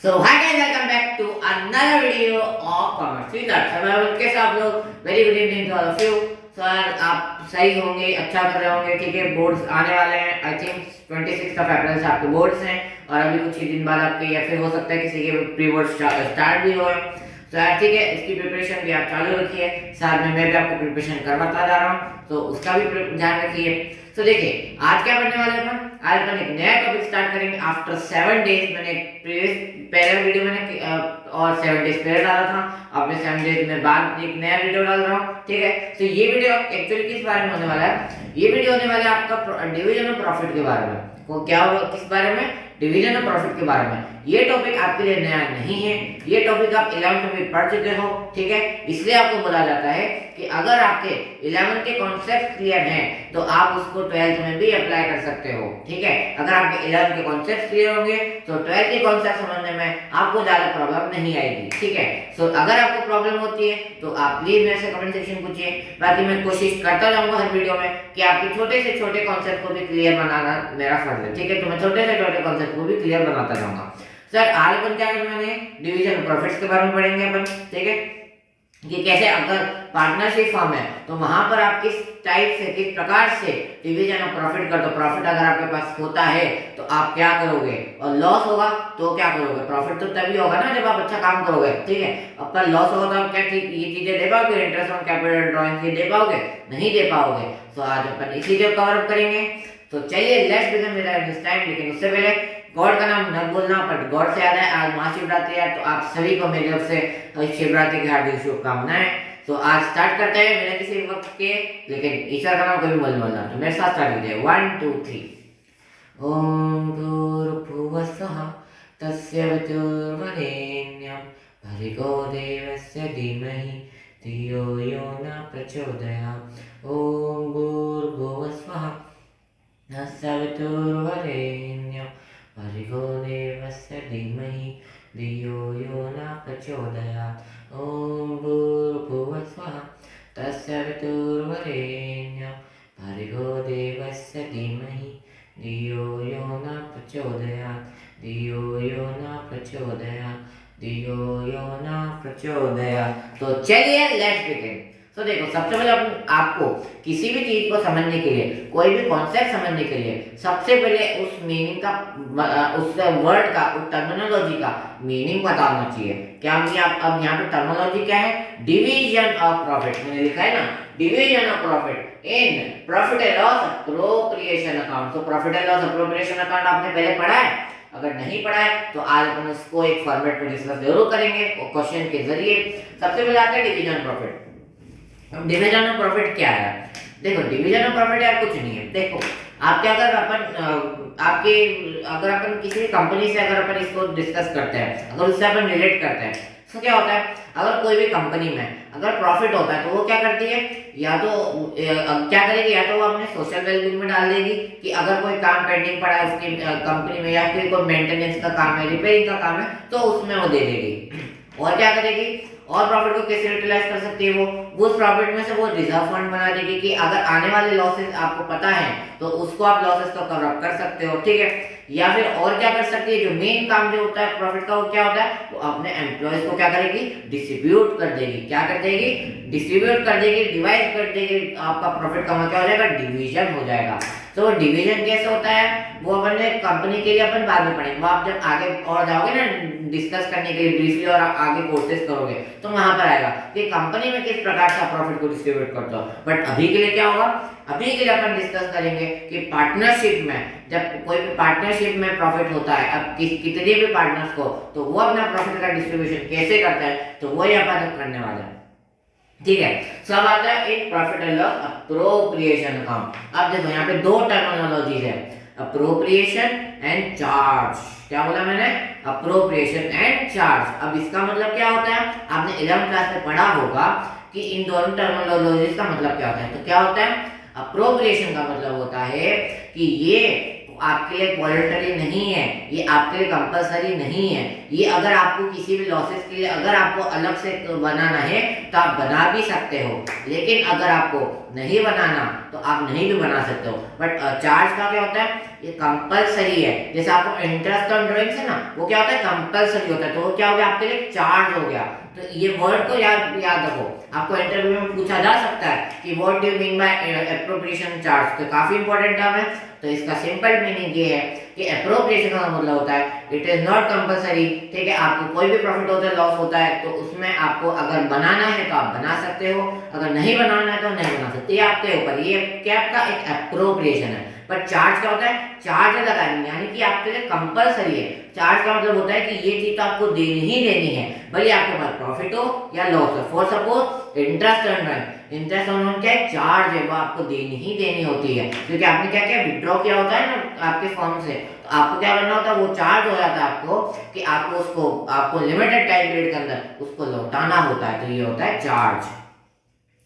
So hi guys, welcome back to another video of Commerce Wizard. कैसे आप लोग? Very good evening to all of you. Sir आप सही होंगे, अच्छा कर रहे होंगे. ठीक है, बोर्ड्स आने वाले हैं. आई थिंक 26 अप्रैल से आपके बोर्ड्स हैं और अभी कुछ ही दिन बाद आपके, या फिर हो सकता है किसी के प्री बोर्ड स्टार्ट भी हो. सर ठीक है, इसकी प्रिपरेशन भी आप चालू रखिए. साथ में मैं भी आपको प्रिपरेशन करवाता जा रहा हूँ, तो उसका भी ध्यान रखिए. तो देखिए आज क्या पढ़ने वाले हैं अपन. आज अपन एक नया टॉपिक स्टार्ट करेंगे आफ्टर 7 डेज. मैंने पहले वीडियो मैंने और 7 डेज पहले डाला था. अब मैं 7 डेज में बाद एक नया वीडियो डाल रहा हूँ. ठीक है, तो ये वीडियो एक्चुअली किस बारे में होने वाला है? ये वीडियो होने वाला है आपका डिवीजन ऑफ प्रॉफिट के बारे में. वो क्या होगा, किस बारे में? डिवीजन ऑफ प्रॉफिट के बारे में. ये टॉपिक आपके लिए नया नहीं है. ये टॉपिक आप 11th में पढ़ चुके हो. ठीक है, इसलिए आपको बोला जाता है कि अगर आपके 11th के कॉन्सेप्ट क्लियर हैं तो आप उसको 12th में भी अप्लाई कर सकते हो. ठीक है, अगर आपके 11th के कॉन्सेप्ट क्लियर होंगे तो 12th के कॉन्सेप्ट समझने में आपको ज्यादा प्रॉब्लम नहीं आएगी. ठीक है, सो अगर आपको प्रॉब्लम होती है तो आप प्लीज मेरे से कमेंट सेक्शन पूछिए. बाकी मैं कोशिश करता जाऊंगा हर वीडियो में कि आपके छोटे से छोटे कॉन्सेप्ट को भी क्लियर बनाना मेरा फर्ज है. ठीक है, तो मैं छोटे से छोटे कॉन्सेप्ट को भी क्लियर बनाता जाऊंगा. सर आज अपन क्या करने वाले हैं? डिवीजन प्रॉफिट्स के बारे में पढ़ेंगे अपन. ठीक है, कि कैसे अगर पार्टनरशिप फॉर्म है तो वहां पर आप किस टाइप से, किस प्रकार से डिवीजन ऑफ प्रॉफिट करते हो. प्रॉफिट अगर आपके पास होता है तो आप क्या करोगे, और लॉस होगा तो क्या करोगे. प्रॉफिट तो तभी होगा ना जब आप अच्छा काम करोगे. ठीक है, आपका लॉस होगा तो आप क्या ये चीजें दे पाओगे? इंटरेस्ट ऑन कैपिटल ड्रॉइंग ये दे पाओगे? नहीं दे पाओगे. तो आज अपन इसी को कवर अप करेंगे. तो चलिए let's begin with this time. लेकिन उससे पहले गॉड का नाम न भूलना. बट गॉड से याद है आज महाशिवरात्रि है, तो आप सभी को मेरी तरफ से शिवरात्रि की हार्दिक शुभकामनाएं. तो आज स्टार्ट करते हैं बिना किसी वक्त के, लेकिन ईश्वर का नाम कभी मत बोलना. तो मेरे साथ स्टार्ट कीजिए. 1 2 3. ओम भूर्भुवः स्वः तस्य वितुर्वरेण्यं भर्गो देवस्य धीमहि धियो यो न प्रचोदयात्. ओम भूर्भुवः स्वः तस्य वितुर्वरेण्यं भर्गो देवस्य धीमहि धियो यो न प्रचोदयात्. ओम भूर्भुवः स्वः तस्य वितुर्वरेण्यं भर्गो देवस्य धीमहि धियो यो न प्रचोदयात्. धियो यो न प्रचोदयात्. धियो यो न प्रचोदयात्. तो चलिए लेट्स बिगिन. तो देखो, सबसे पहले आपको किसी भी चीज को समझने के लिए, कोई भी कॉन्सेप्ट समझने के लिए सबसे पहले उस मीनिंग का, उस वर्ड का, उस टर्मिनोलॉजी का मीनिंग पता होना चाहिए. क्या आप अब यहाँ पे टर्मिनोलॉजी क्या है? Division of profit. मैंने लिखा है ना, division of profit in profit and loss appropriation account. तो profit and loss appropriation account आपने पहले पढ़ा है? अगर नहीं पढ़ा है तो आज अपन उसको एक फॉर्मेट में डिस्कस जरूर करेंगे और क्वेश्चन के जरिए. सबसे पहले आता है डिवीजन प्रॉफिट. अब डिवीजन ऑफ प्रॉफिट क्या है? देखो, डिवीजन ऑफ प्रॉफिट यार कुछ नहीं है. देखो आप क्या, अगर अपन आपके, अगर अपन किसी कंपनी से अगर अपन इसको डिस्कस करते हैं, अगर उससे अपन रिलेट करते हैं, तो क्या होता है, अगर कोई भी कंपनी में अगर प्रॉफिट होता है तो वो क्या करती है, या तो क्या करेगी, या तो वो अपने सोशल वेलबींग में डाल देगी कि अगर कोई काम पेंडिंग पड़ा है उसकी कंपनी में, या फिर कोई मेंटेनेंस का काम है, रिपेयरिंग का काम है, तो उसमें वो दे देगी. और क्या करेगी, और प्रॉफिट को कैसे यूटिलाइज कर सकती है वो उस प्रॉफिट में से वो रिजर्व फंड बना देगी कि अगर आने वाले लॉसेस आपको पता है तो उसको आप लॉसेस को कवर अप कर सकते हो. ठीक है, या फिर और क्या कर सकती है, जो मेन काम जो होता है प्रॉफिट का वो क्या होता है, वो अपने एम्प्लॉयज को क्या करेगी, डिस्ट्रीब्यूट कर देगी. क्या कर देगी? डिस्ट्रीब्यूट कर देगी, डिवाइड कर देगी. आपका प्रॉफिट का क्या हो जाएगा? डिवीजन हो जाएगा. तो डिवीजन कैसे होता है वो अपन ने कंपनी के लिए अपन बाद में पढ़ेंगे. वो आप जब आगे और जाओगे ना डिस्कस करने के लिए ब्रीफली और आगे कोर्सेज करोगे तो वहां पर आएगा कि कंपनी में किस प्रकार से प्रॉफिट को डिस्ट्रीब्यूट करते हो. बट अभी के लिए क्या होगा, अभी के लिए अपन डिस्कस करेंगे कि पार्टनरशिप में, जब कोई भी पार्टनरशिप में प्रॉफिट होता है, अब कितने भी पार्टनर्स को, तो वो अपना प्रॉफिट का डिस्ट्रीब्यूशन कैसे करता है, तो वही अपन करने वाले हैं. ठीक है, सब आता है एक profit and loss appropriation account. अब देखो यहाँ पे दो टर्मिनोलॉजीज है, अप्रोप्रिएशन एंड चार्ज. क्या बोला मैंने? Appropriation and charge. अब इसका मतलब क्या होता है, आपने 11th क्लास में पढ़ा होगा कि इन दोनों टर्मिनोलॉजीज का मतलब क्या होता है. तो क्या होता है, अप्रोप्रिएशन का मतलब होता है कि ये आपके लिए वॉलंटरी नहीं है, ये आपके लिए कंपलसरी नहीं है. ये अगर आपको किसी भी लॉसेस के लिए अगर आपको अलग से बनाना है तो आप बना भी सकते हो, लेकिन अगर आपको नहीं बनाना तो आप नहीं भी बना सकते हो. बट चार्ज का क्या होता है, ये कंपलसरी है। जैसे आपको इंटरेस्ट ऑन ड्राइंग्स है ना, वो क्या होता है, कंपलसरी होता है, तो वो क्या हो गया आपके लिए, चार्ज हो गया। तो ये वर्ड को याद रखो, आपको इंटरव्यू में पूछा जा सकता है कि what do you mean by appropriation charge, तो काफी इंपॉर्टेंट टर्म है। तो इसका सिंपल मीनिंग ये है कि एप्रोप्रिएशन का मतलब होता है इट इज नॉट कंपलसरी, ठीक है। आपको कोई भी प्रॉफिट होता है, लॉस होता है, तो उसमें आपको अगर बनाना है तो आप बना सकते हो, अगर नहीं बनाना है तो नहीं बना सकते, ये आपके ऊपर, ये क्या आपका एक एप्रोप्रिएशन है। पर चार्ज क्या होता है, चार्ज लगानी, यानी कि आपके लिए कंपलसरी है। चार्ज का मतलब होता है कि ये चीज तो आपको देनी ही देनी है, भले आपके पास प्रॉफिट हो या लॉस हो। फॉर सपोज इंटरेस्ट अर्न है, इंटरेस्ट ऑन क्या है, चार्ज है, वो आपको देनी ही देनी होती है, क्योंकि आपने क्या किया, विड्रॉ किया होता है ना आपके फर्म से, तो आपको क्या करना होता है, वो चार्ज हो जाता है आपको कि आपको लिमिटेड टाइम पीरियड के अंदर उसको लौटाना होता है, तो ये होता है charge.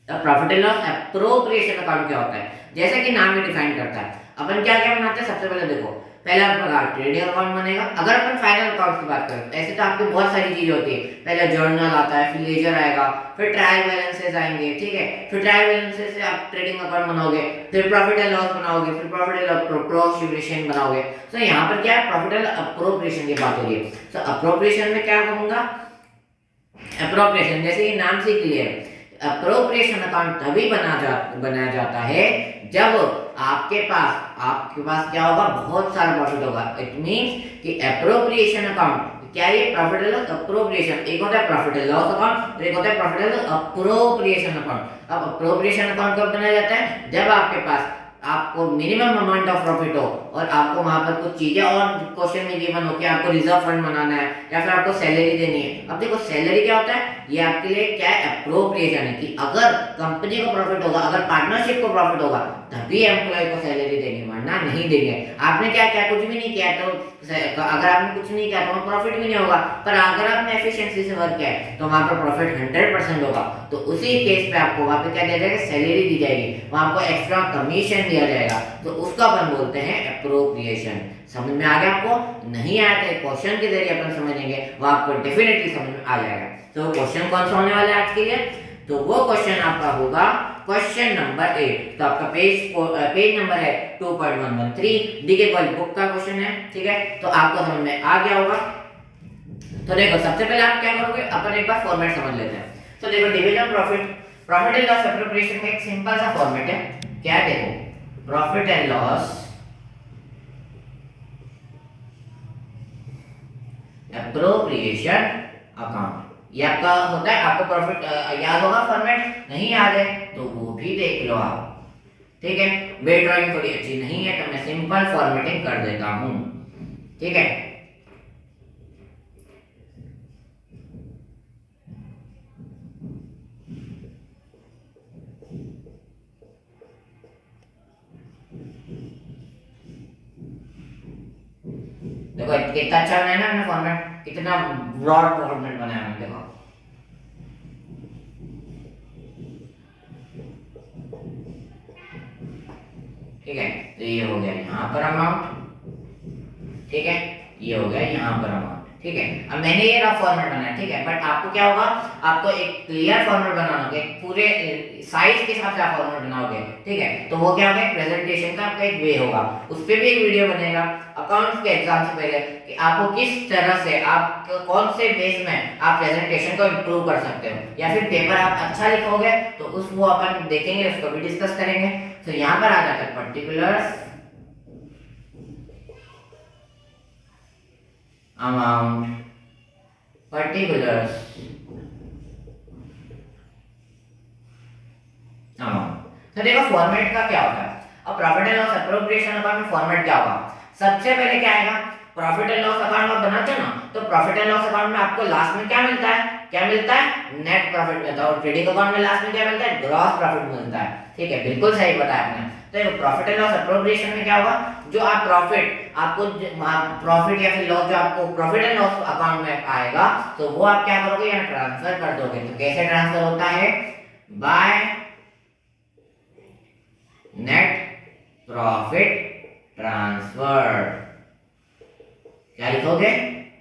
Profit and loss appropriation account क्या होता है, जैसे कि नाम ही डिफाइन करता है। अपन क्या क्या बनाते हैं, सबसे पहले देखो, पहला आपका ट्रेडिंग अकाउंट बनेगा। अगर अपन फाइनल अकाउंट की बात करें, ऐसे तो आपके बहुत सारी चीजें होती है, पहले जर्नल आता है, फिर लेजर आएगा, फिर ट्रायल बैलेंसेस आएंगे, ठीक है, फिर ट्रायल बैलेंसेस से आप ट्रेडिंग अकाउंट बनाओगे, फिर प्रॉफिट एंड लॉस बनाओगे, फिर प्रॉफिट एंड अप्रोप्रिएशन बनाओगे। तो यहाँ पर क्या है, प्रॉफिट एंड अप्रोप्रिएशन की बात हो रही है। तो अप्रोप्रिएशन में क्या कहूंगा, अप्रोप्रिएशन जैसे कि नाम से क्लियर है, अप्रोप्रिएशन अकाउंट तभी बनाया जाता है जब आपके पास क्या होगा, बहुत सारा प्रॉफिट होगा। इट मींस कि अप्रोप्रिएशन अकाउंट क्या है, प्रॉफिट एंड लॉस अप्रोप्रिएशन, एक होता है प्रॉफिट एंड लॉस अकाउंट, एक होता है profit and loss appropriation account. अब अप्रोप्रिएशन अकाउंट कब बनाया जाता है, जब आपके पास आपको मिनिमम अमाउंट ऑफ प्रॉफिट हो और आपको वहां पर कुछ चीजें और क्वेश्चन में गिवन हो कि आपको रिजर्व फंड बनाना है या फिर आपको सैलरी देनी है। अब देखो सैलरी क्या होता है, ये आपके लिए क्या है, अप्रोप्रिएशन है कि अगर कंपनी को प्रॉफिट होगा, अगर पार्टनरशिप को प्रॉफिट होगा, तभी एम्प्लॉय को सैलरी देंगे, वरना नहीं देंगे। आपने क्या किया, कुछ भी नहीं किया, तो अगर आपने कुछ नहीं किया तो वहाँ प्रॉफिट भी नहीं होगा, पर अगर आपने एफिशिएंसी से वर्क किया है तो वहां पर प्रॉफिट 100% होगा। तो उसी केस पे आपको वहां पे क्या दिया जाएगा, सैलरी दी जाएगी, वहां आपको एक्स्ट्रा कमीशन दिया जाएगा, तो उसका अपन बोलते हैं एप्रोप्रिएशन। समझ में आ गया आपको, नहीं आया तो क्वेश्चन के जरिए अपन समझेंगे, वो आपको डेफिनेटली समझ में आ जाएगा। तो क्वेश्चन कौन सा होने वाला है आज के लिए, तो वो क्वेश्चन आपका होगा क्वेश्चन नंबर 8। तो आपका पेज नंबर है 2.113, डी के कॉलेज बुक का क्वेश्चन है, ठीक है। तो आपको समझ में आ गया होगा। तो देखो सबसे पहले आप क्या करोगे, अपन एक बार फॉर्मेट समझ लेते हैं। तो देखो division profit and loss appropriation का एक सिंपल सा फॉर्मेट है, क्या है, देखो profit and loss appropriation account, ये आपका होता है। आपको प्रॉफिट याद होगा, फॉर्मेट नहीं याद है तो वो भी देख लो आप, ठीक है। वे ड्राइंग थोड़ी अच्छी नहीं है तो मैं सिंपल फॉर्मेटिंग कर देता हूं, ठीक है। देखो कितना अच्छा बनाया ना हमने फॉर्मेट, कितना ब्रॉड फॉर्मेट बनाया हमने, देखो ठीक है। तो ये हो गया यहाँ पर अमाउंट, ठीक है, ये हो गया यहाँ पर अमाउंट, ठीक है। अब मैंने ये रफ फॉर्मेट बनाया, ठीक है, बट आपको क्या होगा, आपको एक क्लियर फॉर्मेट बनाना होगा, पूरे साइज के साथ आप फॉर्मेट बनाओगे, ठीक है। तो वो क्या होगा, प्रेजेंटेशन का आपका एक वे होगा, उस पर भी एक वीडियो बनेगा अकाउंट्स के एग्जाम से पहले कि आपको किस तरह से, आप कौन से बेस में आप प्रेजेंटेशन को इम्प्रूव कर सकते हो, या फिर पेपर आप अच्छा लिखोगे तो उस वो अपन देखेंगे, उसको भी डिस्कस करेंगे। तो यहाँ पर आ जाता है पर्टिकुलर्स amount, particulars amount। तो देखो फॉर्मेट का क्या होता है, अब profit and loss appropriation account में फॉर्मेट क्या होगा, सबसे पहले क्या आएगा, प्रॉफिट एंड लॉस अकाउंट आप बनाते हो ना, तो प्रॉफिट एंड लॉस अकाउंट में आपको लास्ट में क्या मिलता है, नेट प्रॉफिट मिलता है, और ट्रेडिंग अकाउंट में लास्ट में क्या मिलता है, ग्रॉस प्रॉफिट मिलता है, ठीक है, बिल्कुल सही बताया आपने। तो प्रॉफिट एंड लॉस एप्रोप्रिएशन में क्या होगा, जो आप प्रॉफिट या फिर लॉस जो आपको प्रॉफिट एंड लॉस अकाउंट में आएगा, तो वो आप क्या करोगे, यहाँ ट्रांसफर कर दोगे। तो कैसे ट्रांसफर होता है, बाय नेट प्रॉफिट ट्रांसफर, क्या लिखोगे,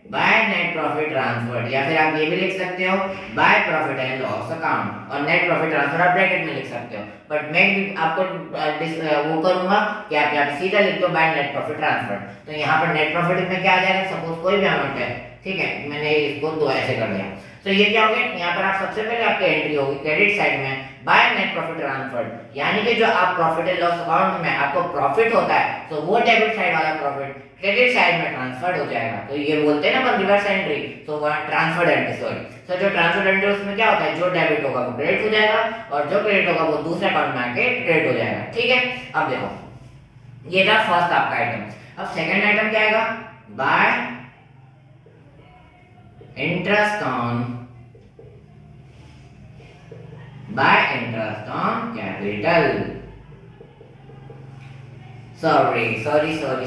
बाय नेट प्रॉफिट ट्रांसफर, या फिर आप ये भी लिख सकते हो by profit and loss account, और नेट प्रॉफिट ट्रांसफर आप ब्रैकेट में लिख सकते हो। बट मैं आपको वो करूंगा कि आप यहाँ पे सीधा लिख दो बाय नेट प्रॉफिट ट्रांसफर। तो यहाँ पर नेट प्रॉफिट में क्या आ जाएगा, सपोज कोई भी अमाउंट है, ठीक है, मैंने इसको दो ऐसे कर दिया, तो ये क्या हो गया, यहाँ पर आप सबसे पहले आपकी एंट्री होगी क्रेडिट साइड में बाय नेट प्रॉफिट ट्रांसफर, यानी कि जो आप प्रॉफिट एंड लॉस अकाउंट में आपको प्रॉफिट होता है तो वो डेबिट साइड वाला प्रॉफिट क्रेडिट साइड में ट्रांसफर्ड हो जाएगा। तो ये बोलते हैं ना रिवर्स एंट्री, तो वहाँ ट्रांसफर्ड एंट्री, सॉरी, तो जो ट्रांसफर्ड एंट्री उसमें क्या होता है, जो डेबिट होगा वो क्रेडिट हो जाएगा और जो क्रेडिट होगा वो दूसरे अकाउंट में आके क्रेडिट हो जाएगा। ठीक है, अब देखो ये था फर्स्ट आपका आइटम। अब सेकंड आइटम क्या आएगा, bye interest on capital,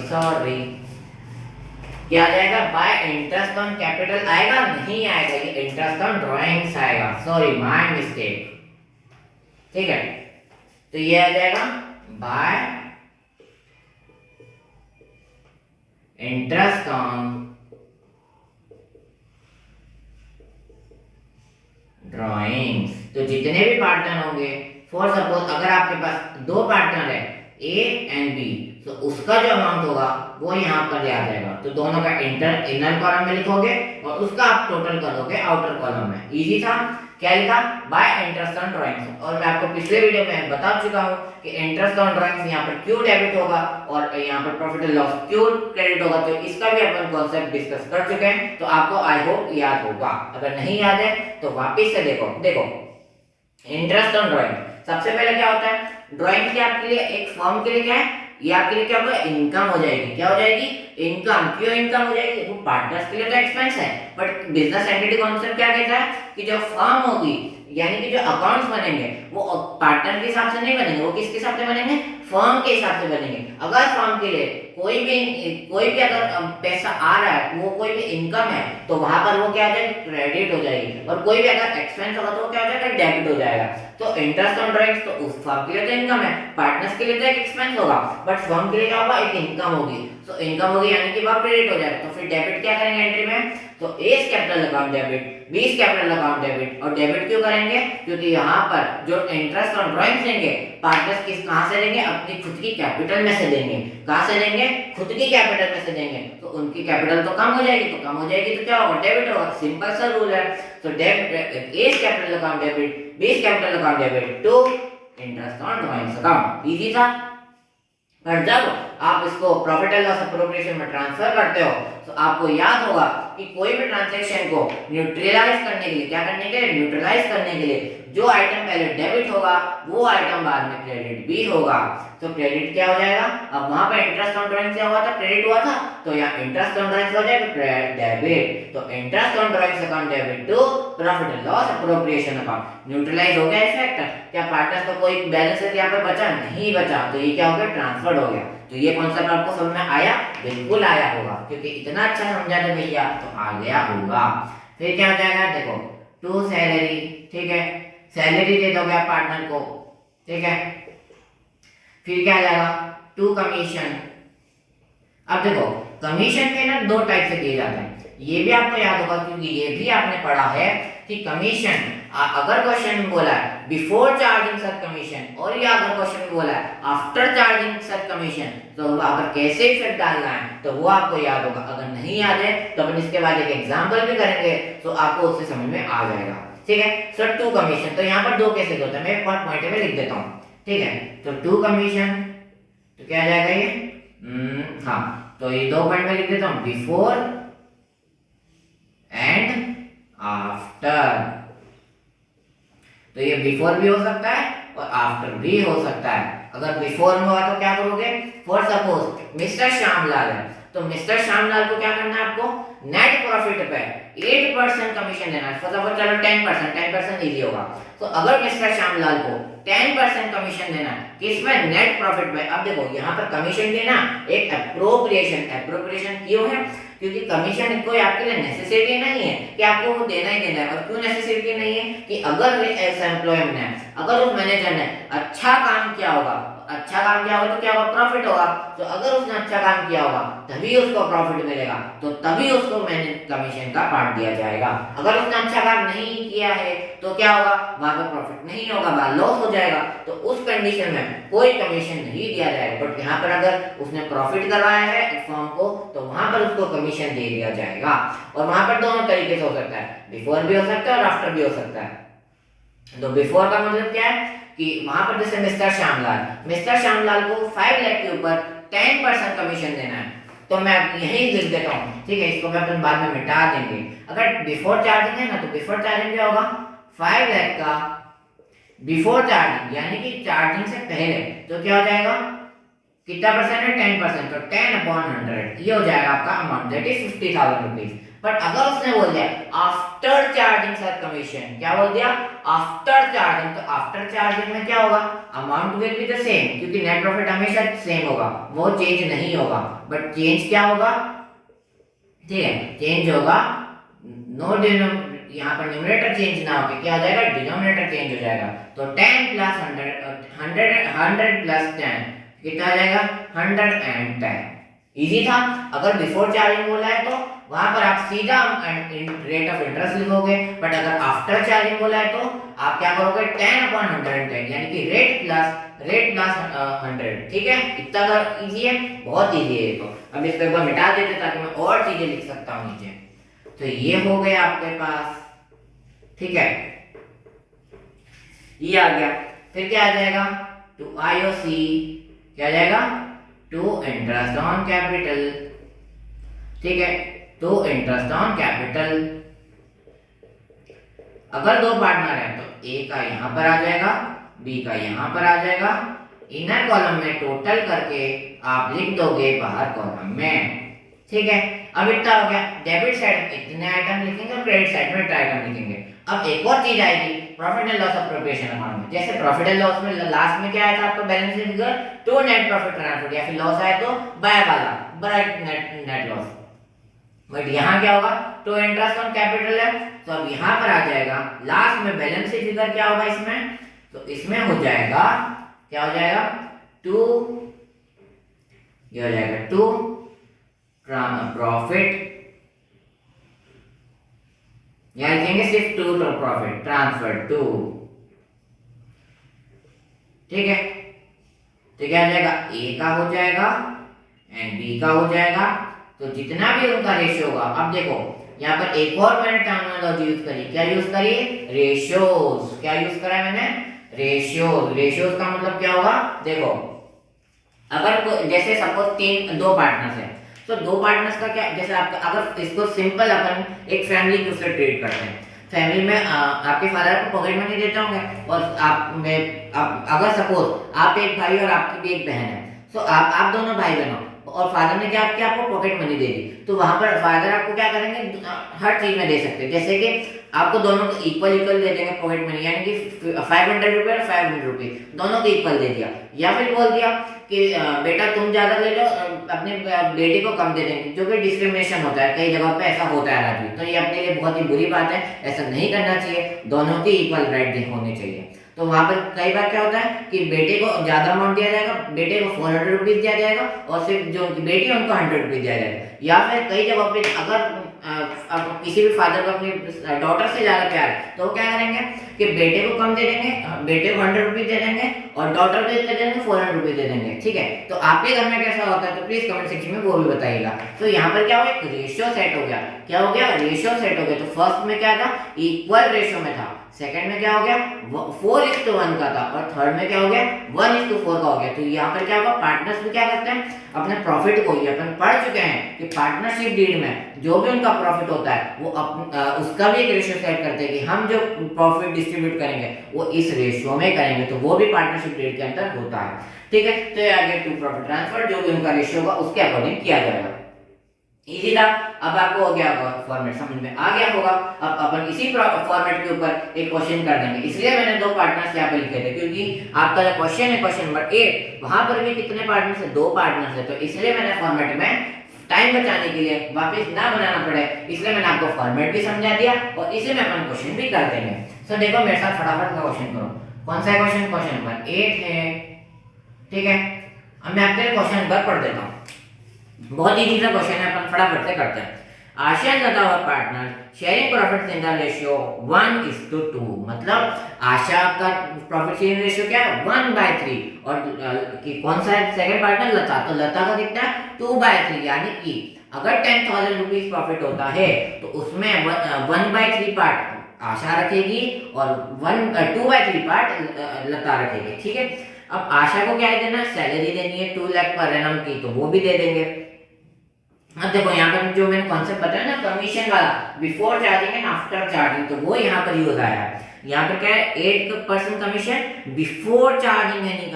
sorry क्या आ जाएगा, बाय इंटरेस्ट ऑन कैपिटल आएगा, नहीं आएगा, ये इंटरेस्ट ऑन ड्राइंग्स आएगा, सॉरी माय मिस्टेक। ठीक है, तो ये आ जाएगा बाय इंटरेस्ट ऑन ड्राइंग्स। तो जितने भी पार्टनर होंगे, फॉर सपोज अगर आपके पास दो पार्टनर है ए एंड बी, तो उसका जो अमाउंट होगा वो यहाँ पर आ जाएगा, तो दोनों का इनर कॉलम में लिखोगे और उसका आप टोटल करोगे आउटर कॉलम में। इजी था, क्या लिखा, बाय इंटरेस्ट ऑन ड्राइंग्स। और मैं आपको पिछले वीडियो में बता चुका हूँ कि इंटरेस्ट ऑन ड्राइंग्स यहाँ पर क्यों डेबिट होगा और यहाँ पर प्रॉफिट एंड लॉस क्यों क्रेडिट होगा, तो इसका भी अपन कॉन्सेप्ट डिस्कस कर चुके हैं, तो आपको आई होप याद होगा। अगर नहीं याद है तो वापिस से देखो इंटरेस्ट ऑन ड्राइंग, सबसे पहले क्या होता है, ड्राइंग की आपके लिए एक फर्म के लिए क्या है, ये आपके लिए क्या होगा, इनकम हो जाएगी। क्या हो जाएगी, इनकम। क्यों इनकम हो जाएगी, वो पार्टनर्स के लिए तो एक्सपेंस है, बट बिजनेस एंटिटी कॉन्सेप्ट क्या कहता है कि जो फर्म होगी, यानी कि जो अकाउंट्स बनेंगे वो पार्टनर के हिसाब से नहीं बनेंगे, वो किसके हिसाब से बनेंगे, फर्म के हिसाब से बनेंगे। अगर फर्म के लिए कोई भी अगर पैसा आ रहा है, वो कोई भी इनकम है, तो वहां पर वो क्या हो जाएगी, क्रेडिट हो जाएगी, और कोई भी अगर एक्सपेंस होगा तो वो क्या हो जाएगा, डेबिट हो जाएगा। तो इंटरेस्ट ऑन ड्राइंग्स तो उस फर्म के लिए तो इनकम है, पार्टनर्स के लिए तो एक एक्सपेंस होगा, बट फर्म के लिए क्या होगा, एक इनकम होगी। तो इनकम होगी यानी कि वह क्रेडिट हो जाएगा, तो फिर डेबिट क्या करेंगे एंट्री में, तो A capital account debit, B capital account debit. और डेबिट क्यों करेंगे, क्योंकि यहाँ पर जो इंटरेस्ट ऑन ड्राइंग्स लेंगे पार्टनर्स किस कहां से लेंगे, अपनी खुद की कैपिटल में से लेंगे। कहां से लेंगे, खुद की कैपिटल में से लेंगे, तो उनकी कैपिटल तो कम हो जाएगी, तो कम हो जाएगी तो क्या होगा, डेबिट होगा, सिंपल सा रूल है। तो debit A capital account debit, B capital account debit to interest on drawings account. Easy था। पर जब आप इसको प्रॉफिट एंड लॉस एप्रोप्रिएशन में ट्रांसफर करते हो तो आपको याद होगा कि कोई भी ट्रांजैक्शन को न्यूट्रलाइज करने के लिए, क्या करने के लिए, न्यूट्रलाइज करने के लिए जो आइटम पहले डेबिट होगा वो आइटम बाद में क्रेडिट भी होगा। तो क्रेडिट क्या हो जाएगा, अब वहां पर इंटरेस्ट ऑन ड्राइंग्स क्या हुआ था, क्रेडिट हुआ था, तो यहाँ इंटरेस्ट ऑन ड्राइंग्स हो जाएगा डेबिट। तो interest on drawings account debit to profit and loss appropriation account, neutralise हो गया इफेक्ट। क्या पार्टनर्स को कोई बैलेंस यहाँ पे बचा, नहीं बचा, तो ये क्या हो गया, ट्रांसफर्ड हो गया। तो ये कॉन्सेप्ट आपको समझ में आया, बिल्कुल आया होगा, क्योंकि इतना अच्छा समझा दे भैया तो आ गया होगा। फिर क्या हो जाएगा, देखो टू सैलरी, ठीक है, सैलरी दे दोगे आप पार्टनर को, ठीक है। फिर क्या आ जाएगा, टू कमीशन। अब देखो कमीशन के ना दो टाइप से किए जाते हैं, ये भी आपको याद होगा क्योंकि ये भी आपने पढ़ा है कि कमीशन अगर क्वेश्चन में बोला है बिफोर चार्जिंग सच कमीशन, और ये अगर क्वेश्चन में बोला है आफ्टर चार्जिंग सच कमीशन, तो वहां पर कैसे इफेक्ट डालना है तो वो आपको याद होगा। अगर नहीं याद है तो अपन इसके बाद एक एग्जांपल भी करेंगे तो आपको उससे समझ में आ जाएगा, ठीक है। सर टू कमीशन, तो यहाँ पर दो केसेस होते हैं, मैं एक पॉइंट में लिख देता हूँ, ठीक है। तो टू कमीशन तो क्या आ जाएगा ये, हाँ, तो ये दो पॉइंट में लिख देता हूँ, बिफोर एंड आफ्टर। तो ये बिफोर भी हो सकता है और आफ्टर भी हो सकता है। अगर बिफोर में हुआ तो क्या करोगे, फॉर सपोज मिस्टर श्यामलाल है, तो मिस्टर श्यामलाल को क्या करना है, आपको नेट प्रॉफिट पे 8% कमीशन देना है। सपोज चलो 10% इजी होगा। तो अगर मिस्टर श्यामलाल को 10% कमीशन देना है किसमें, नेट प्रॉफिट पे। अब देखो यहाँ पर कमीशन देना एक एप्रोप्रिएशन क्यों है, क्योंकि कमीशन कोई आपके लिए नेसेसिटी नहीं है कि आपको वो देना ही देना है। और क्यों नेसेसिटी नहीं है कि अगर एस एम्प्लॉय ने, अगर उस मैनेजर ने अच्छा काम किया होगा, अच्छा काम किया होगा तो क्या होगा, प्रॉफिट होगा। तो अगर उसने अच्छा काम किया होगा तभी उसको प्रॉफिट मिलेगा, तो तभी उसको मैंने कमीशन का पार्ट दिया जाएगा। अगर उसने अच्छा काम नहीं किया है तो क्या होगा, वहां पर प्रॉफिट नहीं होगा, वहां लॉस हो जाएगा, तो उस कंडीशन में कोई कमीशन नहीं दिया जाएगा। बट यहाँ पर अगर उसने प्रॉफिट करवाया है फर्म को तो वहां पर उसको कमीशन दे दिया जाएगा। और वहां पर दोनों तरीके से हो सकता है, बिफोर भी हो सकता है और आफ्टर भी हो सकता है। तो बिफोर का मतलब क्या है कि वहां पर जैसे मिस्टर श्यामलाल को 5 लाख के ऊपर 10% कमीशन देना है, तो मैं यही लिख देता हूँ, ठीक है, इसको मैं अपन बाद में मिटा देंगे। अगर बिफोर चार्जिंग है ना, तो बिफोर चार्जिंग क्या होगा, 5 लाख का बिफोर चार्जिंग यानी कि चार्जिंग से पहले, तो क्या हो जाएगा, कितना परसेंट है, 10%, तो 10/100 ये हो जाएगा आपका amount, that is 50,000 rupees. But अगर उसने बोल दिया आफ्टर चार्जिंग सर कमीशन, क्या बोल दिया, आफ्टर चार्जिंग, तो आफ्टर चार्जिंग में क्या होगा, amount will be the same, क्योंकि नेट प्रॉफिट हमेशा सेम होगा, वो चेंज नहीं होगा। बट चेंज क्या होगा, ठीक है, चेंज होगा नो यहाँ पर न्यूमरेटर चेंज ना होके क्या हो जाएगा, डिनोमिनेटर चेंज हो जाएगा। तो 10 प्लस 100 प्लस 10 कितना आ जाएगा, 110। इजी था। अगर बिफोर चार्जिंग बोला है तो वहां पर आप सीधा रेट ऑफ इंटरेस्ट लिखोगे, बट अगर आफ्टर चार्जिंग बोला है तो आप क्या करोगे, 10/110 यानी कि रेट प्लस 100, ठीक है। इतना अगर इजी है, बहुत इजी है। तो अब इसको एक बार मिटा देते ताकि मैं और चीजें लिख सकता हूँ नीचे। तो ये हो गया आपके पास, ठीक है, ये आ गया। फिर क्या आ जाएगा, टू आईओसी, क्या आ जाएगा, टू इंटरेस्ट ऑन कैपिटल, ठीक है, टू इंटरेस्ट ऑन कैपिटल। अगर दो पार्टनर है तो ए का यहां पर आ जाएगा, बी का यहां पर आ जाएगा, इनर कॉलम में टोटल करके आप लिख दोगे बाहर कॉलम में, ठीक है। अब इतना हो गया, डेबिट साइड इतने आइटम लिखेंगे और क्रेडिट साइड में इतने आइटम लिखेंगे। अब एक और चीज आएगी profit and loss appropriation account में। जैसे प्रॉफिट एंड लॉस में लास्ट में क्या आया था आपका, balance sheet figure to net profit transfer, या फिर लॉस आया तो बाय वाला ब्राइट नेट लॉस। बट यहाँ क्या होगा, टू इंटरेस्ट ऑन कैपिटल है, तो अब यहाँ पर आ जाएगा लास्ट में बैलेंस शीट फिगर क्या होगा इसमें, तो इसमें हो जाएगा, क्या हो जाएगा, टू, ये हो जाएगा टू प्रॉफिट, यहाँ लिखेंगे सिर्फ टू प्रॉफिट ट्रांसफर टू, ठीक है। तो क्या हो जाएगा, ए का हो जाएगा एंड बी का हो जाएगा, तो जितना भी उनका रेशियो होगा। अब देखो यहाँ पर एक और मैंने टर्मिनोलॉजी यूज करी, क्या यूज करी, रेशियोज। क्या यूज करा है मैंने, रेशियोज। रेशियोज का मतलब क्या होगा, देखो अगर जैसे सपोज दो पार्टनर्स है, तो दो पार्टनर्स का क्या, जैसे आपका अगर इसको सिंपल अपन एक फैमिली के उससे ट्रीट करते हैं, फैमिली में आपके फादर को पॉकेट मनी देते होंगे, और अगर सपोज आप एक भाई और आपकी भी एक बहन है, तो आप दोनों भाई बहन हो, और फादर ने क्या किया, आपको पॉकेट मनी दे दी, तो वहां पर फादर आपको क्या करेंगे, हर चीज में दे सकते हैं। जैसे कि आपको दोनों को इक्वल दे देंगे पॉकेट मनी, यानी कि 500 रुपये और 500 रुपये दोनों को इक्वल दे दिया, या फिर बोल दिया कि बेटा तुम ज्यादा ले लो, अपने बेटे को कम दे देंगे, जो कि डिस्क्रिमिनेशन होता है, कई जगह पे ऐसा होता है राजू। तो ये अपने लिए बहुत ही बुरी बात है, ऐसा नहीं करना चाहिए, दोनों की इक्वल राइट होने चाहिए। तो वहां पर कई बार क्या होता है कि बेटे को ज्यादा अमाउंट दिया जाएगा, बेटे को 400 रुपीज दिया जाएगा, और सिर्फ जो बेटी है उनको 100 रुपीज दिया जाएगा। या फिर कई जगह पे अगर किसी भी फादर को अपनी डॉटर से ज्यादा प्यार है, तो वो क्या करेंगे कि बेटे को कम दे देंगे, बेटे को 100 रुपीज दे देंगे, और डॉटर को इतने देंगे 400 रुपीज दे देंगे, ठीक है। तो आपके घर में कैसा होता है, तो प्लीज कमेंट सेक्शन में वो भी बताइएगा। तो यहाँ पर क्या हो गया, एक रेशियो सेट हो गया, क्या हो गया, रेशियो सेट हो गया। तो फर्स्ट में क्या था, इक्वल रेशियो में था, सेकंड में क्या हो गया, 4:1 का था, और थर्ड में क्या हो गया, 1:4 का हो गया। तो यहाँ पर क्या होगा, पार्टनर्स भी क्या करते हैं, अपने प्रॉफिट को, ये अपन पढ़ चुके हैं कि पार्टनरशिप डीड में जो भी उनका प्रॉफिट होता है वो उसका भी एक रेशियो सेट करते हैं कि हम जो प्रॉफिट डिस्ट्रीब्यूट करेंगे वो इस रेशियो में करेंगे, तो वो भी पार्टनरशिप डीड के अंदर होता है, ठीक है। तो ये आ गया टू प्रॉफिट ट्रांसफर, जो भी उनका रेशियो होगा उसके अकॉर्डिंग किया जाएगा। इजी था। अब आपको हो गया फॉर्मेट समझ में आ गया होगा। अब अपन इसी फॉर्मेट के ऊपर एक क्वेश्चन कर देंगे, इसलिए मैंने दो पार्टनर्स यहाँ पे लिखे थे, क्योंकि आपका जो क्वेश्चन है क्वेश्चन नंबर 8, वहां पर भी कितने पार्टनर्स है, दो पार्टनर्स है, तो इसलिए मैंने फॉर्मेट में टाइम बचाने के लिए वापस ना बनाना पड़े, इसलिए मैंने आपको फॉर्मेट भी समझा दिया और इसी में अपन क्वेश्चन भी कर देंगे। सो देखो मेरे साथ फटाफट का क्वेश्चन करो। कौन सा क्वेश्चन, क्वेश्चन नंबर 8 है, ठीक है, अब मैं आपके लिए क्वेश्चन एक बार पढ़ देता हूँ, बहुत इजी सा क्वेश्चन है, अपन फटाफट से करते हैं। Asha and Lata were partner sharing profits in the ratio 1:2, मतलब आशा का प्रॉफिट शेयरिंग रेशियो क्या है 1/3, और कि कौन सा है सेकंड पार्टनर लता, तो लता का कितना है 2/3, यानी कि अगर 10,000 रुपीज प्रॉफिट होता है तो उसमें 1/3 पार्ट आशा रखेगी और 2/3 पार्ट लता रखेगी। ठीक है, अब आशा को क्या है देना, सैलरी देनी है 2 लाख पर एनम की, तो वो भी दे देंगे। अब देखो यहाँ पर जो मैंने कॉन्सेप्ट बताया ना कमीशन वाला, before charging and after charging, तो वो यहाँ पर यूज आया है। यहाँ पर क्या है 8% commission before charging any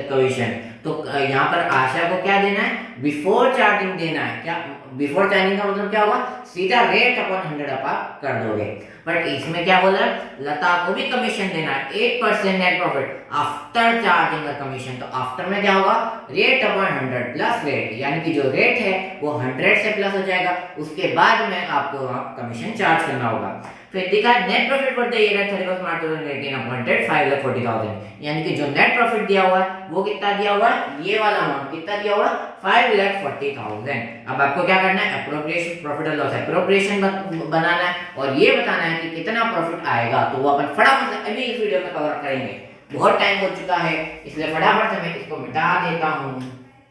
commission, तो यहाँ पर आशा को क्या देना है बिफोर चार्जिंग देना है। क्या बिफोर चार्जिंग का मतलब क्या होगा, सीधा रेट अपॉन 100 आप कर दोगे। बट इसमें क्या बोला लता को भी कमीशन देना है 8% नेट प्रॉफिट आफ्टर चार्जिंग का कमीशन, तो आफ्टर में क्या होगा रेट अपॉन 100 प्लस रेट, यानी कि जो रेट है वो 100 से प्लस हो जाएगा, उसके बाद में आपको कमीशन चार्ज करना होगा। फिर दिखा net profit for the year 31 March 2018 appointed 5,40,000, यानी कि जो नेट प्रॉफिट दिया हुआ है वो कितना दिया हुआ है, ये वाला अमाउंट कितना दिया हुआ है 5,40,000। अब आपको क्या करना है एप्रोप्रिएशन प्रॉफिट और लॉस एप्रोप्रिएशन बनाना है और ये बताना है कि कितना प्रॉफिट आएगा, तो वो अपन फटाफट से अभी इस वीडियो में कवर करेंगे। बहुत टाइम हो चुका है इसलिए फटाफट से मैं इसको मिटा देता हूँ।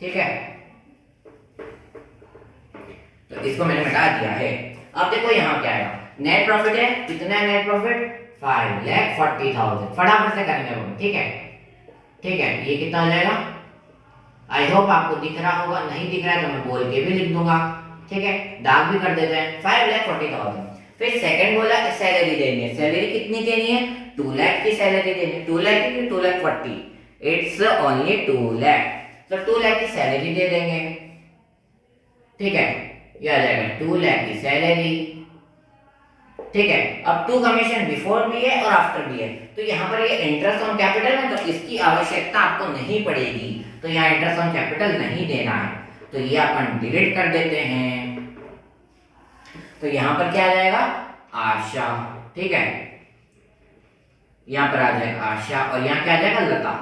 ठीक है, तो इसको मैंने मिटा दिया है। अब देखो यहाँ क्या है नेट प्रॉफिट है, कितना है नेट प्रॉफिट 5,40,000, फटाफट से करेंगे हम। ठीक है, ठीक है, ये कितना हो जाएगा, आई होप आपको दिख रहा होगा, नहीं दिख रहा है तो मैं बोल के भी लिख दूंगा। ठीक है, डार्क भी कर देते हैं 5,40,000। फिर सेकंड बोला सैलरी देनी है, सैलरी कितनी देनी है 2 लाख की सैलरी देनी है, 2 लाख की 2,40,000, इट्स ओनली 2 लाख, तो 2 लाख की सैलरी दे देंगे। ठीक है, ये आ जाएगा 2 लाख की सैलरी। ठीक है, अब 2 कमीशन बिफोर भी है और आफ्टर भी है, तो यहाँ पर ये इंटरेस्ट ऑन कैपिटल है तो इसकी आवश्यकता आपको नहीं पड़ेगी, तो यहाँ इंटरेस्ट ऑन कैपिटल नहीं देना है, तो ये अपन डिलीट कर देते हैं। तो यहाँ पर क्या आ जाएगा आशा। ठीक है, यहाँ पर आ जाएगा आशा और यहाँ क्या आ जाएगा लता।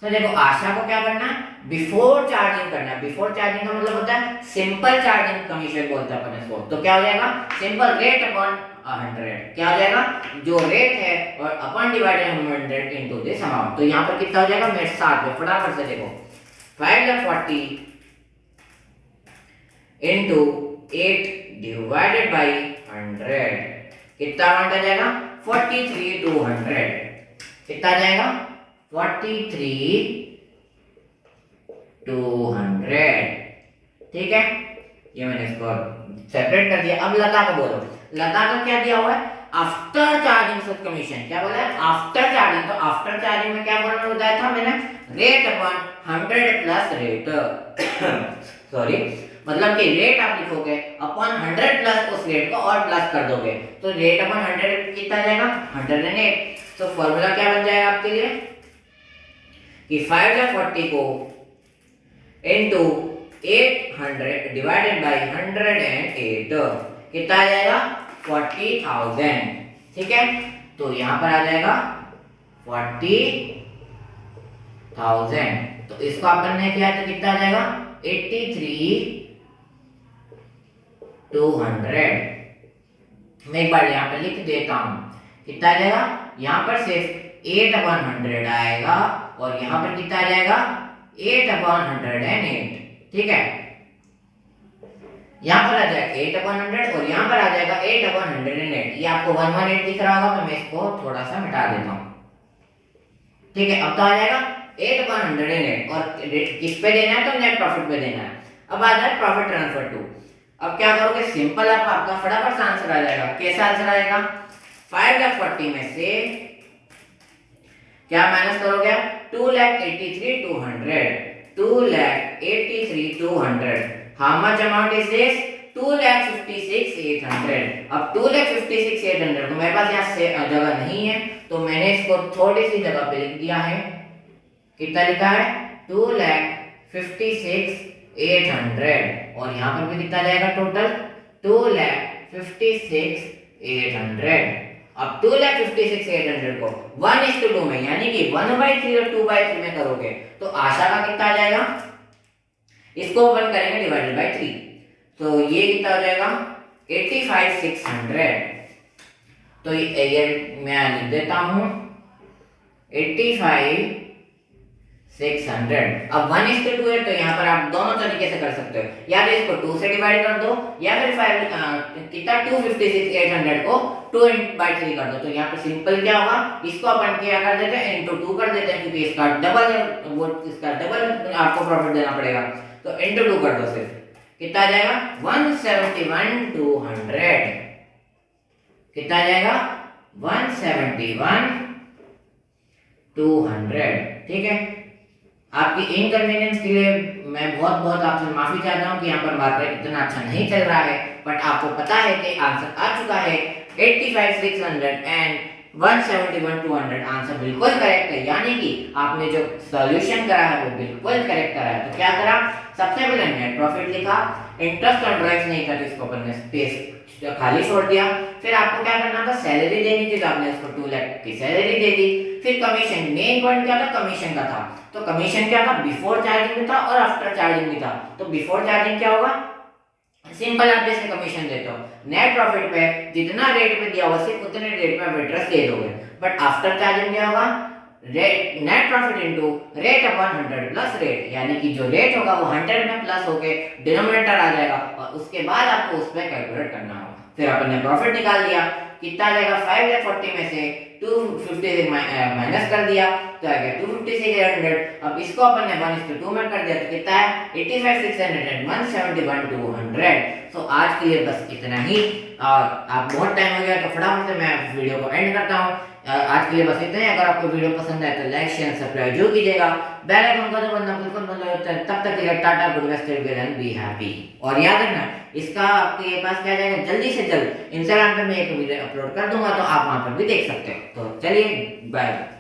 तो देखो आशा को क्या करना है बिफोर चार्जिंग करना है, बिफोर चार्जिंग का मतलब होता है सिंपल चार्जिंग कमीशन बोलते हैं अपन इसको, तो क्या हो जाएगा सिंपल रेट अपॉन 100, क्या हो जाएगा जो रेट है और upon divided 100 into this amount, तो यहाँ पर कितना हो जाएगा मेरे साथ में फटाफट से देखो 5,40,000 इनटू 8 डिवाइडेड बाय 100, कितना अमाउंट आ जाएगा 43,200, कितना आ जाएगा 43,200। ठीक है, ये मैंने इसको सेपरेट कर दिया। अब लता को बोलो, लता का क्या दिया हुआ है आफ्टर चार्जिंग सब कमीशन, क्या बोला है आफ्टर चार्जिंग, तो आफ्टर चार्जिंग में क्या बोलना बताया था मैंने rate upon 100 plus rate sorry, मतलब कि रेट आप लिखोगे अपॉन 100 प्लस उस रेट को और प्लस कर दोगे, तो रेट अपॉन 100 कितना जाएगा 108, तो फॉर्मूला क्या बन जाएगा आपके लिए कि 5,40,000 को इनटू 800 डिवाइडेड बाय 108 कितना आ जाएगा 40,000। ठीक है, तो यहाँ पर आ जाएगा 40,000, तो इसको अपन ने किया तो कितना आ जाएगा 83,200। मैं एक बार यहाँ पर लिख देता हूँ कितना आ जाएगा, यहाँ पर सिर्फ 8/100 आएगा और यहाँ पर कितना आ जाएगा 8/108। ठीक है, यहाँ पर आ जाएगा 8/100 और यहाँ पर आ जाएगा 8/108, ये आपको 118 दिख रहा होगा, तो मैं इसको थोड़ा सा मिटा देता हूँ। ठीक है, अब तो आ जाएगा 8/108 और किस पे देना है तो नेट प्रॉफिट पे देना है। अब आ जाए प्रॉफिट ट्रांसफर टू, अब क्या करोगे सिंपल आपका फटाफट से आंसर आ जाएगा। कैसा आंसर आएगा 5,40,000 में से क्या माइनस करोगे 2,83,200, 2,83,200, how much amount is this 2,56,800। अब 2,56,800 तो मेरे पास यहाँ से जगह नहीं है, तो मैंने इसको थोड़ी सी जगह पे लिख दिया है, कितना लिखा है 2,56,800 और यहाँ पर भी कितना जाएगा टोटल 2,56,800। अब 2,56,800 को 1:2 में यानी कि 1/3 और 2/3 में करोगे तो आशा का कितना आ जाएगा, इसको अपन करेंगे डिवाइडेड बाय 3, तो ये कितना हो जाएगा 85,600। तो ये मैं लिख देता हूं 85,600। अब 1:2 है तो यहाँ पर आप दोनों तरीके से कर सकते हो, या तो इसको 2 से डिवाइड कर दो या फिर 256,800 को 2/3 कर दो। तो यहाँ पर सिंपल क्या होगा, इसको अपन क्या कर देते हैं इनटू 2 कर देते हैं, क्योंकि इसका डबल आपको प्रॉफिट देना पड़ेगा, तो इनटू 2 कर दो। सिर्फ कितना आ जाएगा 171,200। कितना आ जाएगा 171,200। ठीक है, आपकी इनकन्वीनियंस के लिए मैं बहुत बहुत आपसे माफी चाहता हूं कि यहाँ पर मार्केट इतना अच्छा नहीं चल रहा है, बट आपको पता है कि आंसर आ चुका है 85,600 एंड 171,200। आंसर बिल्कुल करेक्ट है, यानी कि आपने जो सॉल्यूशन करा है वो बिल्कुल करेक्ट करा है। तो क्या करा, सबसे पहले नेट प्रॉफिट लिखा, इंटरेस्ट और ड्राइव नहीं था तो इसको अपन ने स्पेस खाली छोड़ दिया। फिर आपको क्या करना था, सैलरी देनी थी तो आपने इसको 2 लाख की सैलरी दे दी। फिर कमीशन, मेन पॉइंट क्या था, कमीशन का था। तो कमीशन क्या था, बिफोर चार्जिंग भी था और आफ्टर चार्जिंग भी था। तो बिफोर चार्जिंग क्या होगा, सिंपल आप जैसे कमीशन देते हो नेट प्रॉफिट पे जितना रेट पे दिया हुआ सिर्फ उतने रेट पे इंटरेस्ट दे दोगे, बट आफ्टर चार्जिंग क्या होगा, net profit into rate upon 100 plus rate, यानी कि जो रेट होगा वो 100 में प्लस होके डिनोमिनेटर आ जाएगा और उसके बाद आपको उस पे कैलकुलेट करना होगा। फिर अपन ने प्रॉफिट निकाल लिया, कितना आ जाएगा 5,40,000 में से 250 माइनस कर दिया तो आ गया 256,800। अब इसको अपन ने 1:2 में कर दिया तो कितना है 85,600 एंड 171,200। तो आज के लिए बस इतना ही, और आप बहुत टाइम हो गया तो फटाफट से मैं वीडियो को एंड करता हूँ। आज के लिए बस इतना ही। अगर आपको वीडियो पसंद आए तो लाइक शेयर सब्सक्राइब जरूर कीजिएगा, बेल आइकन का दबाना बिल्कुल मत भूलिएगा। तब तक के लिए tata, good bye, stay well and be happy. और याद रखना इसका आपके पास क्या जाएगा जल्दी से जल्द इंस्टाग्राम पे मैं एक वीडियो अपलोड कर दूंगा, तो आप वहां पर भी देख सकते हो। तो चलिए बाय।